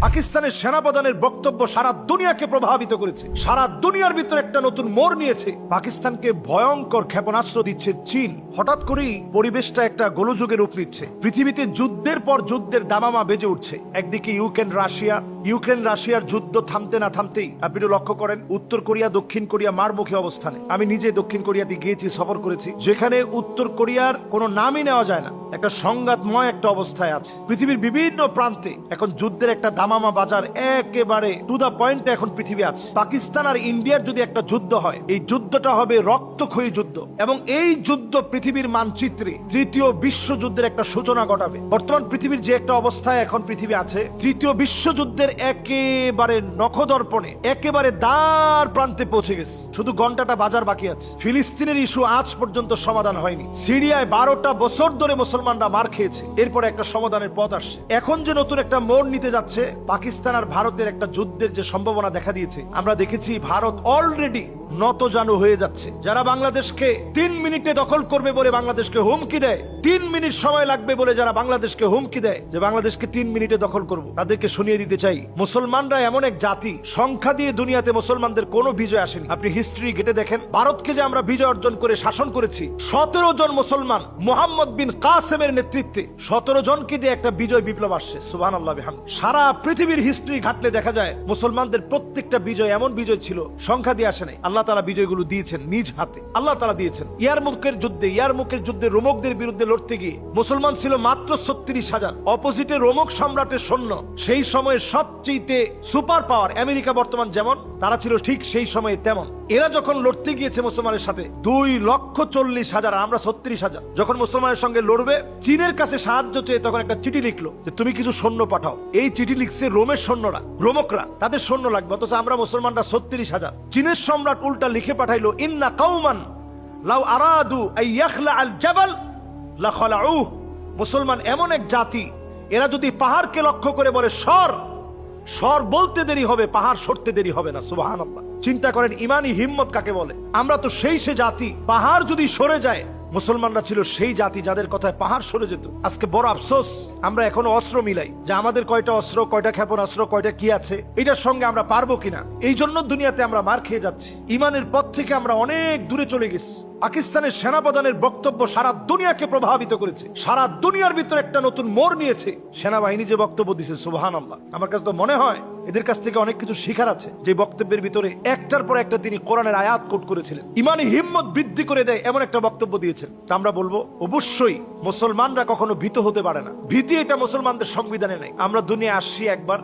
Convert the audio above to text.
পাকিস্তানের সেনাপ্রধানের বক্তব্য সারা দুনিয়াকে প্রভাবিত করেছে, সারা দুনিয়ার ভিতরে একটা নতুন মোড় নিয়েছে। পাকিস্তানকে ভয়ঙ্কর ক্ষেপণাস্ত্র দিচ্ছে চীন। হঠাৎ করেই পরিবেশটা একটা গোলযোগের রূপ নিচ্ছে। পৃথিবীতে যুদ্ধের পর যুদ্ধের দামামা বেজে উঠছে। একদিকে ইউক্রেন রাশিয়ার যুদ্ধ থামতে না থামতেই আপনি লক্ষ্য করেন উত্তর কোরিয়া দক্ষিণ কোরিয়া মারমুখী অবস্থানে। আমি নিজে দক্ষিণ কোরিয়াতে গিয়েছি, সফর করেছি, যেখানে উত্তর কোরিয়ার কোনো নামই নেওয়া যায় না, একটা সংঘাতময় একটা অবস্থায় আছে। পৃথিবীর বিভিন্ন প্রান্তে এখন যুদ্ধের একটা দামামা বাজার একেবারে টু দা পয়েন্টে এখন পৃথিবী আছে। পাকিস্তান আর ইন্ডিয়ার যদি একটা যুদ্ধ হয়, এই যুদ্ধটা হবে রক্তক্ষয়ী যুদ্ধ, এবং এই যুদ্ধ পৃথিবীর মানচিত্রে তৃতীয় বিশ্বযুদ্ধের একটা সূচনা ঘটাবে। বর্তমান পৃথিবীর যে একটা অবস্থায় এখন পৃথিবী আছে, তৃতীয় বিশ্বযুদ্ধের একেবারে নখদর্পণে, একেবারে দ্বার প্রান্তে পৌঁছে গেছে। শুধু ঘন্টাটা বাজার বাকি আছে। ফিলিস্তিনের ইস্যু আজ পর্যন্ত সমাধান হয়নি। সিরিয়ায় 12টা বছর ধরে মুসলমানরা মার খেয়েছে, এরপরে একটা সমাধানের পথ আসছে। এখন যে নতুন একটা মোড় নিতে যাচ্ছে, পাকিস্তান আর ভারতের একটা যুদ্ধের যে সম্ভাবনা দেখা দিয়েছে, আমরা দেখেছি ভারত অলরেডি নতজানু হয়ে যাচ্ছে। যারা বাংলাদেশকে 3 মিনিটে দখল করবে বলে বাংলাদেশকে হুমকি দেয়, 3 মিনিট সময় লাগবে বলে যারা বাংলাদেশকে হুমকি দেয় যে বাংলাদেশকে 3 মিনিটে দখল করব, তাদেরকে শুনিয়ে দিতে চাই, মুসলমানরা এমন এক জাতি, সংখ্যা দিয়ে দুনিয়াতে মুসলমানদের কোনো বিজয় আসেনি। আপনি হিস্ট্রি ঘেটে দেখেন, ভারতকে যে আমরা বিজয় অর্জন করে শাসন করেছি, 17 জন মুসলমান মোহাম্মদ বিন কাসেমের নেতৃত্বে 17 জনকে দিয়ে একটা বিজয় বিপ্লব আসছে। সুবহানাল্লাহ বিহামদিহি। সারা পৃথিবীর হিস্ট্রি ঘাটলে দেখা যায় মুসলমানদের প্রত্যেকটা বিজয় এমন বিজয় ছিল, সংখ্যা দিয়ে আসে নাই। আল্লাহ তাআলা বিজয়গুলো দিয়েছেন নিজ হাতে, আল্লাহ তাআলা দিয়েছেন। ইয়ারমুকের যুদ্ধে রোমকদের বিরুদ্ধে লড়তে গিয়ে মুসলমান ছিল মাত্র 36,000, অপোজিটে রোমক সম্রাটের সৈন্য, সেই সময়ের সবচেয়ে সুপার পাওয়ার আমেরিকা বর্তমান যেমন, তারা ছিল ঠিক সেই সময়ে তেমন। এরা যখন লড়তে গিয়েছে মুসলমানের সাথে 2,40,000, আমরা 36,000, যখন মুসলমানের সঙ্গে লড়বে, চীনের কাছে সাহায্য চেয়ে তখন একটা চিঠি লিখলো যে তুমি কিছু সৈন্য পাঠাও। এই চিঠি লিখছে রোমের সৈন্যরা, রোমকরা, তাদের সৈন্য লাগবে, অথচ আমরা মুসলমানরা 36,000। চীনের সম্রাট উল্টা লিখে পাঠাইলো, ইন্না কাউমান লাউ আরাদু আইয়াখলা আল জাবাল লাখলাউহ। মুসলমান এমন এক জাতি, এরা যদি পাহাড়কে লক্ষ্য করে বলে সর, সর বলতে দেরি হবে, পাহাড় সরতে দেরি হবে না। সুবহানাল্লাহ। চিন্তা করেন ইমানি হিম্মত কাকে বলে। আমরা তো সেই জাতি, পাহাড় যদি সরে যায়, মুসলমানরা ছিল সেই জাতি যাদের কথায় পাহাড় সরে যেত। আজকে বড় আফসোস, আমরা এখনো অস্ত্র মিলাই যে আমাদের কয়টা অস্ত্র, কয়টা ক্ষেপণাস্ত্র, কয়টা কি আছে, এটার সঙ্গে আমরা পারবো কিনা। এই জন্য দুনিয়াতে আমরা মার খেয়ে যাচ্ছি, ইমানের পথ থেকে আমরা অনেক দূরে চলে গেছি। পাকিস্তানের সেনাপ্রধানের বক্তব্য সারা দুনিয়াকে প্রভাবিত করেছে, সারা দুনিয়ার ভিতরে একটা নতুন মোড় নিয়েছে। সেনাবাহিনী যে বক্তব্য দিছে, সুবহানাল্লাহ, আমার কাছে তো মনে হয় এদের কাছ থেকে অনেক কিছু শিখার আছে। যে বক্তব্যের ভিতরে একটার পর একটা তিনি কোরআনের আয়াত কোট করেছিলেন, ইমানি হিম্মত বৃদ্ধি করে দেয় এমন একটা বক্তব্য দিয়েছেন। তা আমরা বলবো অবশ্যই মুসলমানরা কখনো ভীত হতে পারে না। ভীতি এটা মুসলমানদের সংবিধানে নেই। আমরা দুনিয়া আসছি একবার,